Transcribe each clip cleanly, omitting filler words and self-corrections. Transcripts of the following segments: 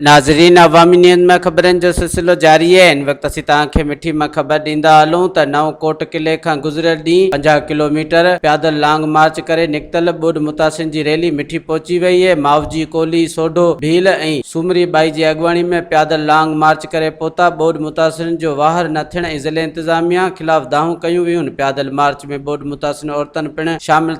नाज़रीन, अवामी न्यूज़ में ख़बरनि जो सिलसिलो जारी है। इन वक्त असीं तव्हांखे मिठी में ख़बर ॾींदा हलूं त नओं कोट किले खां गुज़रियल ॾींहुं 50 किलोमीटर पैदल लांग मार्च करे निकितल ॿोॾ मुतासिन जी रैली मिठी पहुची वई है। मावजी, कोली, सोढो, भील ऐं सूमरी बाई जी अॻुवाणी में पैदल लांग मार्च करे पहुता। ॿोॾ मुतासिन जो वाहर न थियण ऐं ज़िले इंतज़ामिया ख़िलाफ़ दाहूं कयूं वियूं। पैदल मार्च में ॿोॾ मुतासिन औरतुनि पिणु शामिल।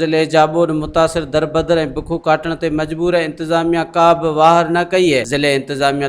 ज़िले जा ॿोॾ मुतासिर दरबदर ऐं बुखू काटण ते मजबूर है। इंतज़ामिया का बि वाहर न कई है। ज़िले इंतज़ामिया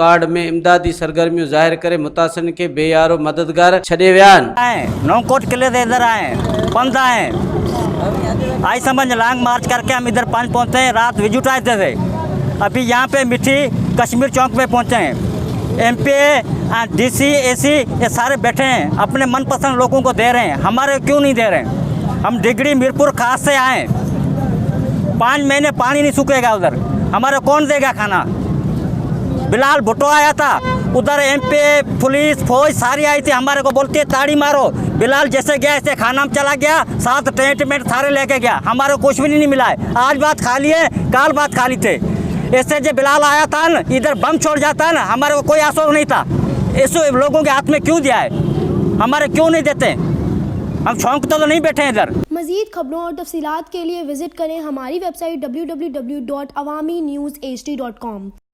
कार्ड में इमदादी सरगर्मियूं ज़ाहिर करे मुतासिरन खे बेयारो मददगार छॾे विया आहिनि। नौ कोट किले से इधर आए, पंध आए, आई समझ लांग मार्च करके हम इधर 5 पहुँचे हैं। रात विजिट आए थे, अभी यहाँ पे मिठी कश्मीर चौक पे पहुँचे हैं। MP, DC, AC ये सारे बैठे हैं, अपने मनपसंद लोगों को दे रहे हैं। हमारे क्यों नहीं दे रहे हैं? हम डिगरी मीरपुर खास से आए, 5 महीने पानी नहीं सूखेगा उधर, हमारे कौन देगा खाना? बिलाल भुट्टो आया था उधर, MP, पुलिस, फौज सारी आई थी, हमारे को बोलती है ताड़ी मारो। बिलाल जैसे गया ऐसे खाना में चला गया, साथ टेंट सारे लेके गया, हमारे को कुछ भी नहीं मिला है। आज बात खाली है, काल बात खाली थे। ऐसे जो बिलाल आया था ना, इधर बम छोड़ जाता है ना, हमारे को कोई आश्वासन नहीं था। ऐसे लोगों के हाथ में क्यों दिया है? हमारे क्यों नहीं देते? हम शौक तो नहीं बैठे हैं इधर। मज़ीद खबरों और तफसीलात के लिए विजिट करें हमारी वेबसाइट www.awamiNewsHD.com।